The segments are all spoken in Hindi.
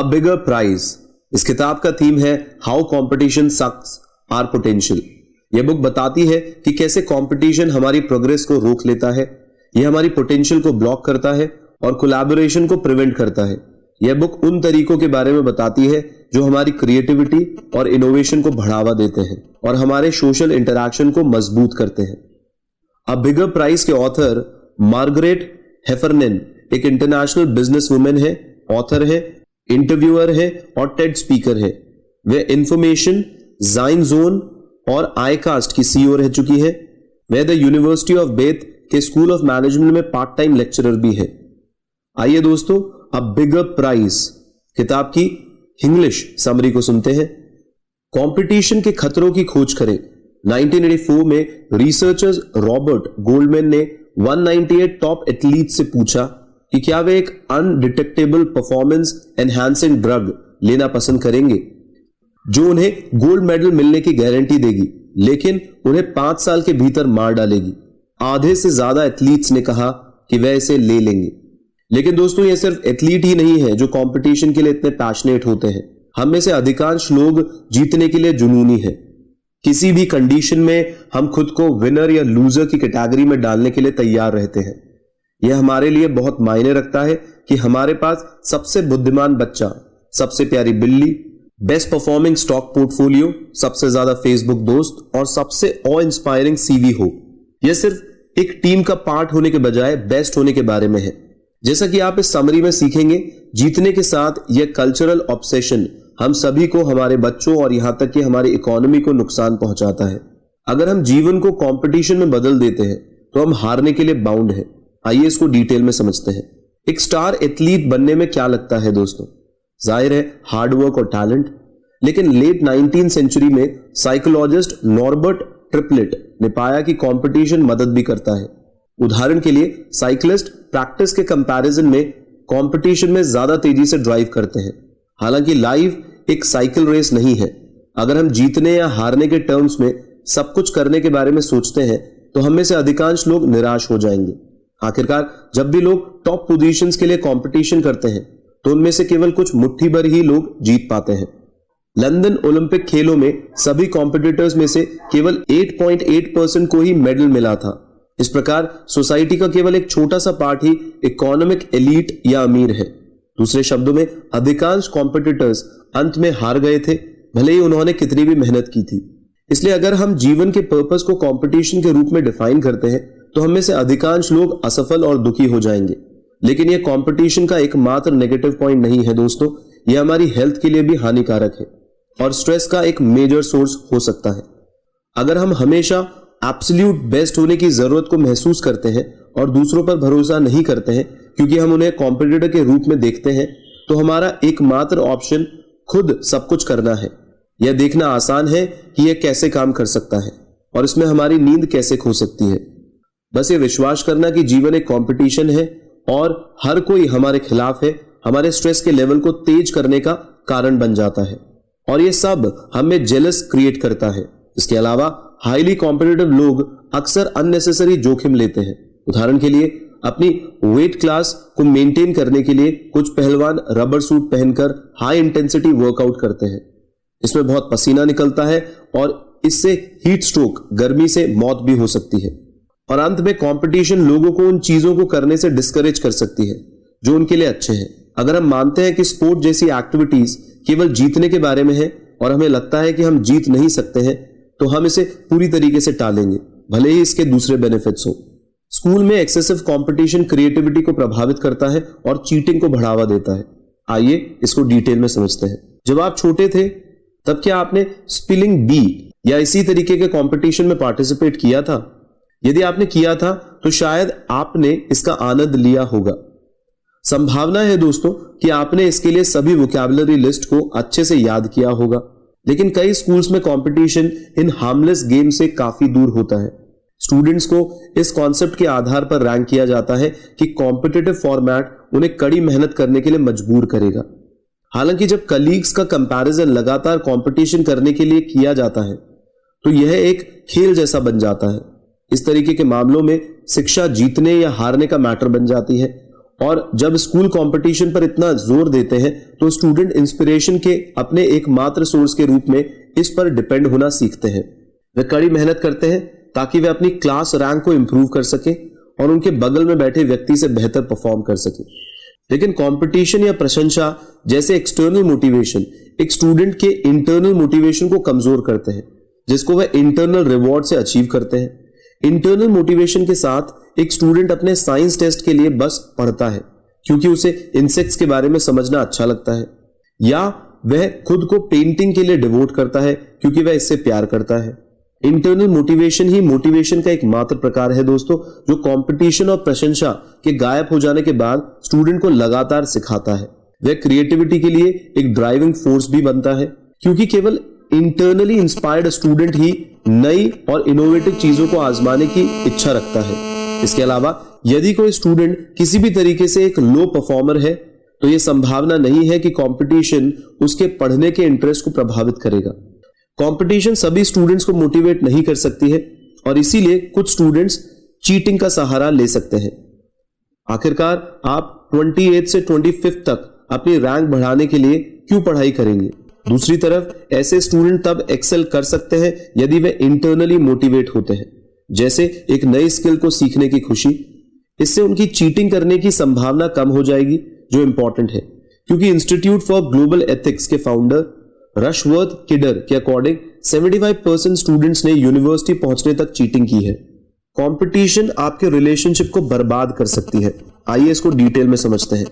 बिगर प्राइज। इस किताब का थीम है how competition sucks our potential. यह बुक बताती है कि कैसे कंपटीशन हमारी प्रोग्रेस को रोक लेता है, यह हमारी पोटेंशियल को ब्लॉक करता है और कोलैबोरेशन को प्रिवेंट करता है। यह बुक उन तरीकों के बारे में बताती है जो हमारी क्रिएटिविटी और इनोवेशन को बढ़ावा देते हैं और हमारे सोशल इंटरैक्शन को मजबूत करते हैं। अ बिगर प्राइज के ऑथर मार्गरेट हेफरनेन एक इंटरनेशनल बिजनेस वुमेन है, ऑथर है, इंटरव्यूअर है और टेड स्पीकर है। वे इंफॉर्मेशन, जाइन जोन और आईकास्ट की सीईओ रह चुकी है। Way the university of Beth के स्कूल ऑफ मैनेजमेंट में पार्ट टाइम लेक्चरर भी है। आइए दोस्तों, अ बिगर प्राइज किताब की इंग्लिश समरी को सुनते हैं। कंपटीशन के खतरों की खोज करें। 1984 में रिसर्चर्स रॉबर्ट गोल्डमैन ने 198 टॉप एथलीट से पूछा कि क्या वे एक अनडिटेक्टेबल परफॉर्मेंस एनहांसिंग ड्रग लेना पसंद करेंगे जो उन्हें गोल्ड मेडल मिलने की गारंटी देगी लेकिन उन्हें 5 साल के भीतर मार डालेगी। आधे से ज्यादा एथलीट्स ने कहा कि वे इसे ले लेंगे। लेकिन दोस्तों, यह सिर्फ एथलीट ही नहीं है जो कंपटीशन के लिए इतने पैशनेट होते हैं। हम में से अधिकांश लोग जीतने के लिए जुनूनी हैं। किसी भी कंडीशन में हम खुद को विनर या लूजर की कैटेगरी में डालने के लिए तैयार रहते हैं। यह हमारे लिए बहुत मायने रखता है कि हमारे पास सबसे बुद्धिमान बच्चा, सबसे प्यारी बिल्ली, बेस्ट परफॉर्मिंग स्टॉक पोर्टफोलियो, सबसे ज्यादा फेसबुक दोस्त और सबसे ऑ इंस्पायरिंग सीवी हो। यह सिर्फ एक टीम का पार्ट होने के बजाय बेस्ट होने के बारे में है। जैसा कि आप इस समरी में सीखेंगे, जीतने के साथ यह कल्चरल ऑब्सेशन हम सभी को, हमारे बच्चों और यहां तक कि हमारी इकोनॉमी को नुकसान पहुंचाता है। अगर हम जीवन को कंपटीशन में बदल देते हैं तो हम हारने के लिए बाउंड हैं। आइए इसको डिटेल में समझते हैं। एक स्टार एथलीट बनने में क्या लगता है दोस्तों? जाहिर है हार्डवर्क और टैलेंट। लेकिन लेट 19th सेंचुरी में साइकोलॉजिस्ट नॉर्बर्ट ट्रिपलेट ने पाया कि कंपटीशन मदद भी करता है। उदाहरण के लिए साइक्लिस्ट प्रैक्टिस के कंपैरिजन में कंपटीशन में ज्यादा तेजी से ड्राइव करते हैं। हालांकि लाइफ एक साइकिल रेस नहीं है। अगर हम जीतने या हारने के टर्म्स में सब कुछ करने के बारे में सोचते हैं तो हम में से अधिकांश लोग निराश हो जाएंगे। आखिरकार जब भी लोग टॉप पोजीशंस के लिए कंपटीशन करते हैं तो उनमें से केवल कुछ मुट्ठी भर ही लोग जीत पाते हैं। लंदन ओलंपिक खेलों में सभी कॉम्पिटिटर्स में से केवल 8.8% को ही मेडल मिला था। इस प्रकार सोसाइटी का केवल एक छोटा सा पार्ट ही इकोनॉमिक एलीट या अमीर है। दूसरे शब्दों में, अधिकांश कॉम्पिटिटर्स अंत में हार गए थे, भले ही उन्होंने कितनी भी मेहनत की थी। इसलिए अगर हम जीवन के पर्पस को कंपटीशन के रूप में डिफाइन करते हैं तो हम में से अधिकांश लोग असफल और दुखी हो जाएंगे। लेकिन यह कंपटीशन का एकमात्र नेगेटिव पॉइंट नहीं है दोस्तों, यह हमारी हेल्थ के लिए भी हानिकारक है और स्ट्रेस का एक मेजर सोर्स हो सकता है। अगर हम हमेशा एब्सोल्यूट बेस्ट होने की जरूरत को महसूस करते हैं और दूसरों पर भरोसा नहीं करते हैं क्योंकि हम उन्हें कॉम्पिटिटर के रूप में देखते हैं, तो हमारा एकमात्र ऑप्शन खुद सब कुछ करना है। यह देखना आसान है कि यह कैसे काम कर सकता है और इसमें हमारी नींद कैसे खो सकती है। बस ये विश्वास करना कि जीवन एक कंपटीशन है और हर कोई हमारे खिलाफ है, हमारे स्ट्रेस के लेवल को तेज करने का कारण बन जाता है और यह सब हमें जेलस क्रिएट करता है। इसके अलावा हाईली कॉम्पिटिटिव लोग अक्सर अननेसेसरी जोखिम लेते हैं। उदाहरण के लिए, अपनी वेट क्लास को मेंटेन करने के लिए कुछ पहलवान रबर सूट पहनकर हाई इंटेंसिटी वर्कआउट करते हैं। इसमें बहुत पसीना निकलता है और इससे हीट स्ट्रोक, गर्मी से मौत भी हो सकती है। और अंत में कंपटीशन लोगों को उन चीजों को करने से डिस्करेज कर सकती है जो उनके लिए अच्छे हैं। अगर हम मानते हैं कि स्पोर्ट जैसी एक्टिविटीज केवल जीतने के बारे में है और हमें लगता है कि हम जीत नहीं सकते हैं, तो हम इसे पूरी तरीके से टालेंगे, भले ही इसके दूसरे बेनिफिट्स हो। स्कूल में एक्सेसिव कंपटीशन क्रिएटिविटी को प्रभावित करता है और चीटिंग को बढ़ावा देता है। आइए इसको डिटेल में समझते हैं। जब आप छोटे थे तब क्या आपने स्पिलिंग बी या इसी तरीके के कंपटीशन में पार्टिसिपेट किया था? यदि आपने किया था तो शायद आपने इसका आनंद लिया होगा। संभावना है दोस्तों कि आपने इसके लिए सभी वोकैबुलरी लिस्ट को अच्छे से याद किया होगा। लेकिन कई स्कूल्स में कंपटीशन इन हार्मलेस गेम से काफी दूर होता है। स्टूडेंट्स को इस कॉन्सेप्ट के आधार पर रैंक किया जाता है कि कॉम्पिटिटिव फॉर्मेट उन्हें कड़ी मेहनत करने के लिए मजबूर करेगा। हालांकि जब कलीग्स का कंपैरिजन लगातार कंपटीशन करने के लिए किया जाता है तो यह एक खेल जैसा बन जाता है। इस तरीके के मामलों में शिक्षा जीतने या हारने का मैटर बन जाती है और जब स्कूल कंपटीशन पर इतना जोर देते हैं तो स्टूडेंट इंस्पिरेशन के अपने एकमात्र सोर्स के रूप में इस पर डिपेंड होना सीखते हैं। वे कड़ी मेहनत करते हैं ताकि वे अपनी क्लास रैंक को इंप्रूव कर सके और उनके बगल में बैठे व्यक्ति से बेहतर परफॉर्म कर सके। लेकिन कंपटीशन या प्रशंसा जैसे एक्सटर्नल मोटिवेशन एक स्टूडेंट के इंटरनल मोटिवेशन को कमजोर करते हैं, जिसको वह इंटरनल रिवॉर्ड से अचीव करते हैं। इंटरनल मोटिवेशन के साथ एक स्टूडेंट अपने साइंस टेस्ट के लिए बस पढ़ता है क्योंकि उसे इंसेक्ट्स के बारे में समझना अच्छा लगता है, या वह खुद को पेंटिंग के लिए डिवोट करता है क्योंकि वह इससे प्यार करता है। इंटरनल मोटिवेशन ही मोटिवेशन का एक मात्र प्रकार है दोस्तों, जो कंपटीशन और प्रशंसा के गायब हो जाने के बाद स्टूडेंट को लगातार सिखाता है। वह क्रिएटिविटी के लिए एक ड्राइविंग फोर्स भी बनता है क्योंकि केवल इंटरनली इंस्पायर्ड स्टूडेंट ही नई और इनोवेटिव चीजों को आजमाने की इच्छा रखता है। इसके अलावा यदि कोई स्टूडेंट किसी भी तरीके से एक लो परफॉर्मर है तो यह संभावना नहीं है कि कंपटीशन उसके पढ़ने के इंटरेस्ट को प्रभावित करेगा। कंपटीशन सभी स्टूडेंट्स को मोटिवेट नहीं कर सकती है और इसीलिए कुछ स्टूडेंट्स चीटिंग का सहारा ले सकते हैं। आखिरकार आप 28 से 25 तक अपनी रैंक बढ़ाने के लिए क्यों पढ़ाई करेंगे? दूसरी तरफ ऐसे स्टूडेंट तब एक्सेल कर सकते हैं यदि वे इंटरनली मोटिवेट होते हैं, जैसे एक नई स्किल को सीखने की खुशी। इससे उनकी चीटिंग करने की संभावना कम हो जाएगी, जो इंपॉर्टेंट है क्योंकि इंस्टीट्यूट फॉर ग्लोबल एथिक्स के फाउंडर रशवर्थ किडर के अकॉर्डिंग 75% स्टूडेंट्स ने यूनिवर्सिटी पहुंचने तक चीटिंग की है। कंपटीशन आपके रिलेशनशिप को बर्बाद कर सकती है। आइए इसको डिटेल में समझते हैं।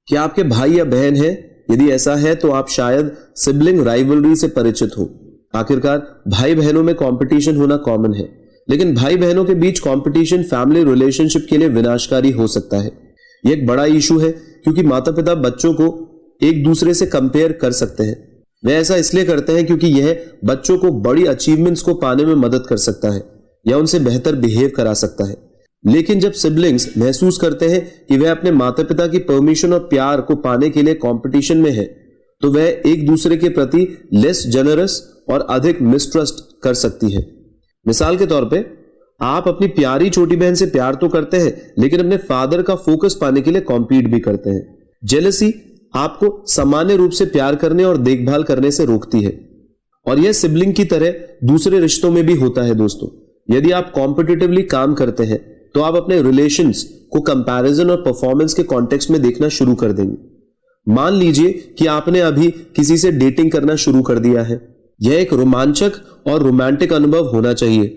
क्या आपके भाई या बहन है? यदि ऐसा है तो आप शायद सिबलिंग राइवलरी से परिचित हो। आखिरकार भाई बहनों में कंपटीशन होना कॉमन है, लेकिन भाई बहनों के बीच कंपटीशन फैमिली रिलेशनशिप के लिए विनाशकारी हो सकता है। यह एक बड़ा इशू है क्योंकि माता पिता बच्चों को एक दूसरे से कंपेयर कर सकते हैं। वे ऐसा इसलिए करते हैं क्योंकि यह बच्चों को बड़ी अचीवमेंट्स को पाने में मदद कर सकता है या उनसे बेहतर बिहेव करा सकता है। लेकिन जब सिबलिंग्स महसूस करते हैं कि वह अपने माता पिता की परमिशन और प्यार को पाने के लिए कंपटीशन में है, तो वह एक दूसरे के प्रति लेस जेनरस और अधिक मिसट्रस्ट कर सकती है। मिसाल के तौर पे आप अपनी प्यारी छोटी बहन से प्यार तो करते हैं, लेकिन अपने फादर का फोकस पाने के लिए कॉम्पीट भी करते हैं। जेलसी आपको सामान्य रूप से प्यार करने और देखभाल करने से रोकती है, और यह सिबलिंग की तरह दूसरे रिश्तों में भी होता है दोस्तों। यदि आप कॉम्पिटिटिवली काम करते हैं तो आप अपने रिलेशंस को कंपैरिजन और परफॉर्मेंस के कॉन्टेक्स्ट में देखना शुरू कर देंगे। मान लीजिए कि आपने अभी किसी से डेटिंग करना शुरू कर दिया है। यह एक रोमांचक और रोमांटिक अनुभव होना चाहिए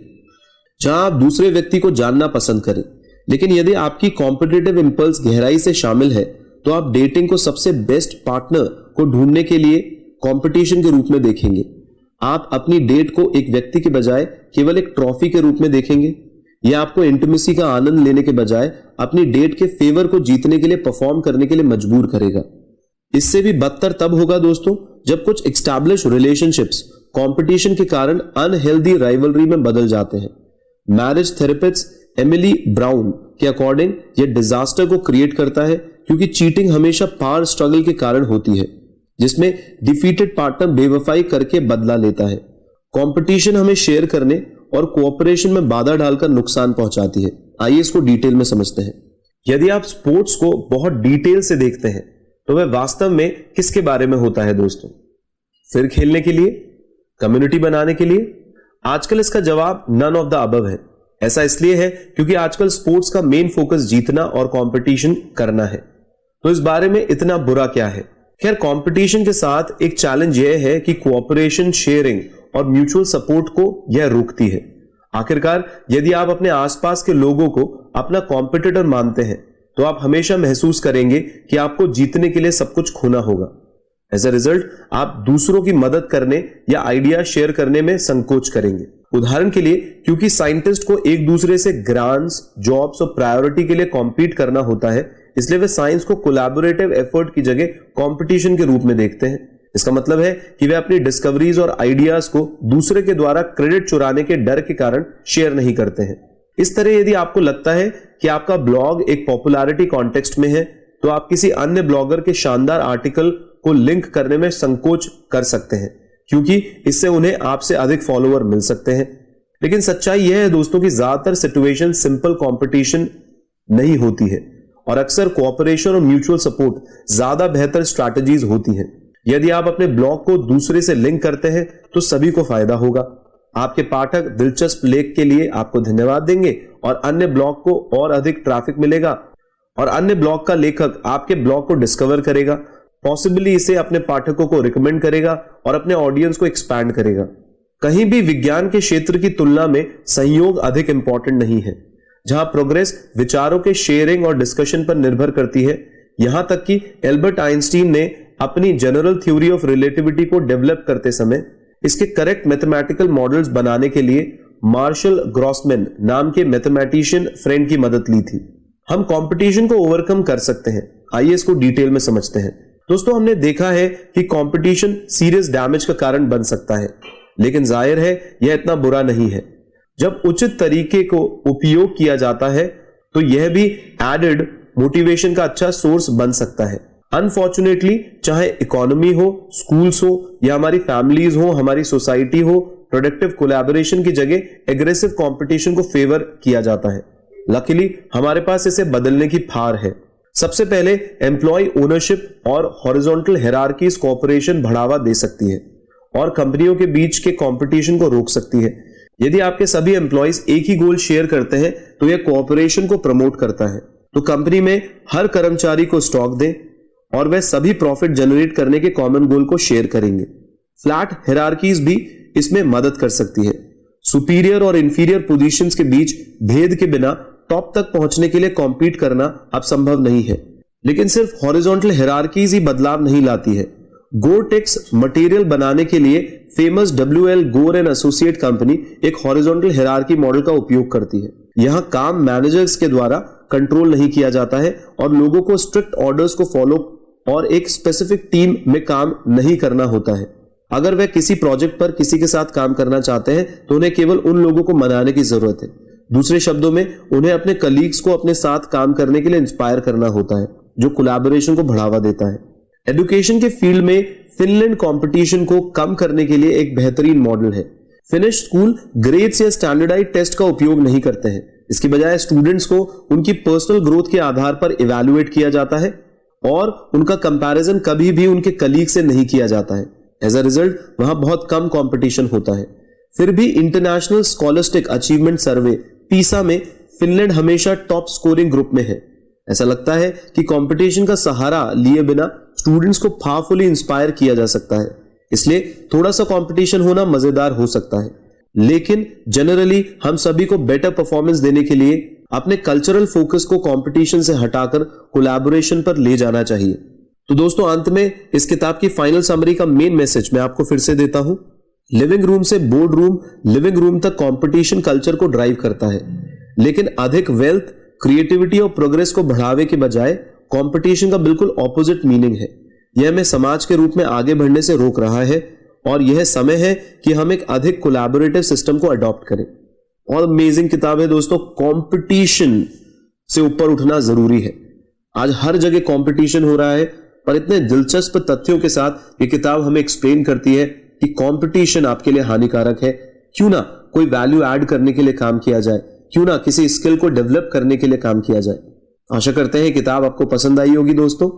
जहां आप दूसरे व्यक्ति को जानना पसंद करें। लेकिन यदि आपकी कॉम्पिटिटिव इंपल्स गहराई से शामिल है तो आप डेटिंग को सबसे बेस्ट पार्टनर को ढूंढने के लिए कंपटीशन के रूप में देखेंगे। आप अपनी डेट को एक व्यक्ति के बजाय केवल एक ट्रॉफी के रूप में देखेंगे। यह आपको इंटीमेसी का आनंद लेने के बजाय अपनी डेट के फेवर को जीतने के लिए परफॉर्म करने के लिए मजबूर करेगा। इससे भी बदतर तब होगा दोस्तों जब कुछ एस्टैब्लिश रिलेशनशिप्स कंपटीशन के कारण अनहेल्दी राइवलरी में बदल जाते हैं। मैरिज थेरेपिस्ट एमिली ब्राउन के अकॉर्डिंग यह डिजास्टर को क्रिएट करता है क्योंकि चीटिंग हमेशा पावर स्ट्रगल के कारण होती है, जिसमें डिफीटेड पार्टनर बेवफाई करके बदला लेता है। कंपटीशन हमें शेयर करने और कोऑपरेशन में बाधा डालकर नुकसान पहुंचाती है। आइए इसको डिटेल में समझते हैं। यदि आप स्पोर्ट्स को बहुत डिटेल से देखते हैं तो वह वास्तव में किसके बारे में होता है दोस्तों? फिर खेलने के लिए, कम्युनिटी बनाने के लिए? आजकल इसका जवाब नन ऑफ द अबव है। ऐसा इसलिए है क्योंकि आजकल स्पोर्ट्स का मेन फोकस जीतना और कंपटीशन करना है। तो इस बारे में इतना बुरा क्या है? खैर, कंपटीशन के साथ एक चैलेंज यह है कि कोऑपरेशन, शेयरिंग और म्यूचुअल सपोर्ट को यह रोकती है। आखिरकार यदि आप अपने आसपास के लोगों को अपना कॉम्पिटिटर मानते हैं तो आप हमेशा महसूस करेंगे कि आपको जीतने के लिए सब कुछ खोना होगा। एज अ रिजल्ट आप दूसरों की मदद करने या आइडिया शेयर करने में संकोच करेंगे। उदाहरण के लिए, क्योंकि साइंटिस्ट को एक दूसरे से ग्रांट्स, जॉब्स और प्रायोरिटी के लिए कॉम्पीट करना होता है, इसलिए वे साइंस को कोलैबोरेटिव एफर्ट की जगह कंपटीशन के रूप में देखते हैं। इसका मतलब है कि वे अपनी डिस्कवरीज और आइडियाज को दूसरे के द्वारा क्रेडिट चुराने के डर के कारण शेयर नहीं करते हैं। इस तरह यदि आपको लगता है कि आपका ब्लॉग एक पॉपुलैरिटी कॉन्टेक्स्ट में है तो आप किसी अन्य ब्लॉगर के शानदार आर्टिकल को लिंक करने में संकोच कर सकते हैं, क्योंकि इससे उन्हें आपसे अधिक फॉलोअर मिल सकते हैं। लेकिन सच्चाई यह है दोस्तों कि ज्यादातर सिचुएशन सिंपल कंपटीशन नहीं होती है और अक्सर कोऑपरेशन और म्यूचुअल सपोर्ट ज्यादा बेहतर स्ट्रैटेजीज होती हैं। यदि आप अपने ब्लॉग को दूसरे से लिंक करते हैं तो सभी को फायदा होगा। आपके पाठक दिलचस्प लेख के लिए आपको धन्यवाद देंगे और अन्य ब्लॉग को और अधिक ट्रैफिक मिलेगा और अन्य ब्लॉग का लेखक आपके ब्लॉग को डिस्कवर करेगा, पॉसिबली इसे अपने पाठकों को रिकमेंड करेगा और अपने ऑडियंस को एक्सपैंड करेगा। कहीं भी विज्ञान के क्षेत्र की तुलना में संयोग अधिक इंपॉर्टेंट नहीं है। जहां प्रोग्रेस विचारों के शेयरिंग और डिस्कशन पर निर्भर करती है, यहां तक कि एल्बर्ट आइंस्टीन ने अपनी जनरल थ्योरी ऑफ रिलेटिविटी को डेवलप करते समय इसके करेक्ट मैथमेटिकल मॉडल्स बनाने के लिए मार्शल ग्रॉसमैन नाम के मैथमेटिशियन फ्रेंड की मदद ली थी। हम कंपटीशन को ओवरकम कर सकते हैं। आइए इसको डिटेल में समझते हैं। दोस्तों, हमने देखा है कि कंपटीशन सीरियस डैमेज का कारण बन सकता है, लेकिन जाहिर है यह इतना बुरा नहीं है। जब उचित तरीके को उपयोग किया जाता है तो यह भी एडेड मोटिवेशन का अच्छा सोर्स बन सकता है। अनफॉर्चुनेटली, चाहे इकोनॉमी हो, स्कूल्स हो या हमारी फैमिलीज हो, हमारी सोसाइटी हो, प्रोडक्टिव कोलैबोरेशन की जगह एग्रेसिव कंपटीशन को फेवर किया जाता है। लकीली हमारे पास इसे बदलने की फार है। सबसे पहले एम्प्लॉय ओनरशिप और हॉरिजॉन्टल हायरार्कीज कोऑपरेशन बढ़ावा दे सकती है और कंपनियों के बीच के कंपटीशन को रोक सकती है। यदि आपके सभी एम्प्लॉयज एक ही गोल शेयर करते हैं तो यह कोऑपरेशन को प्रमोट करता है। तो कंपनी में हर कर्मचारी को स्टॉक दें और वह सभी प्रॉफिट जनरेट करने के कॉमन गोल को शेयर करेंगे। फ्लैट हायरार्कीज भी इसमें मदद कर सकती है। सुपीरियर और इंफीरियर पोजीशंस के बीच भेद के बिना टॉप तक पहुंचने के लिए कॉम्पीट करना अब संभव नहीं है। लेकिन सिर्फ हॉरिजॉन्टल हायरार्कीज ही बदलाव नहीं लाती है। गोरटेक्स मटेरियल बनाने के लिए फेमस WL गोर एंड एसोसिएट कंपनी एक हॉरिजॉन्टल हायरार्की मॉडल का उपयोग करती है। यहां काम मैनेजर्स के द्वारा कंट्रोल नहीं किया जाता है और लोगों को स्ट्रिक्ट ऑर्डर्स को फॉलो और एक स्पेसिफिक टीम में काम नहीं करना होता है। अगर वे किसी प्रोजेक्ट पर किसी के साथ काम करना चाहते हैं तो उन्हें केवल उन लोगों को मनाने की जरूरत है। दूसरे शब्दों में, उन्हें अपने कलीग्स को अपने साथ काम करने के लिए इंस्पायर करना होता है, जो कोलैबोरेशन को बढ़ावा देता है। एजुकेशन के फील्ड में फिनलैंड कंपटीशन को कम करने के लिए एक बेहतरीन मॉडल है। फिनिश स्कूल ग्रेड्स या स्टैंडर्डाइज्ड टेस्ट का उपयोग नहीं करते हैं। इसकी बजाय स्टूडेंट्स को उनकी पर्सनल ग्रोथ के आधार पर इवैल्यूएट किया जाता है और उनका कंपैरिजन कभी भी उनके कलीग से नहीं किया जाता है। एज अ रिजल्ट वहां बहुत कम कंपटीशन होता है। फिर भी इंटरनेशनल स्कॉलस्टिक अचीवमेंट सर्वे पीसा में फिनलैंड हमेशा टॉप स्कोरिंग ग्रुप में है। ऐसा लगता है कि कंपटीशन का सहारा लिए बिना स्टूडेंट्स को पावरफुली इंस्पायर किया जा सकता है। इसलिए थोड़ा सा कंपटीशन होना मजेदार हो सकता है, लेकिन जनरली हम सभी को बेटर परफॉर्मेंस देने के लिए अपने कल्चरल फोकस को कंपटीशन से हटाकर कोलैबोरेशन पर ले जाना चाहिए। तो दोस्तों, अंत में इस किताब की फाइनल समरी का मेन मैसेज मैं आपको फिर से देता हूं। लिविंग रूम से बोर्ड रूम, लिविंग रूम तक कंपटीशन कल्चर को ड्राइव करता है, लेकिन अधिक वेल्थ, क्रिएटिविटी और प्रोग्रेस को बढ़ावे के बजाय कंपटीशन का बिल्कुल ऑपोजिट मीनिंग है। यह हमें समाज के रूप में आगे बढ़ने से रोक रहा है और यह समय है कि हम एक अधिक कोलैबोरेटिव सिस्टम को अडॉप्ट करें। और अमेजिंग किताब है दोस्तों। कंपटीशन से ऊपर उठना जरूरी है। आज हर जगह कंपटीशन हो रहा है, पर इतने दिलचस्प तथ्यों के साथ ये किताब हमें एक्सप्लेन करती है कि कंपटीशन आपके लिए हानिकारक है। क्यों ना कोई वैल्यू ऐड करने के लिए काम किया जाए, क्यों ना किसी स्किल को डेवलप करने के लिए काम किया जाए। आशा करते हैं किताब आपको पसंद आई होगी दोस्तों।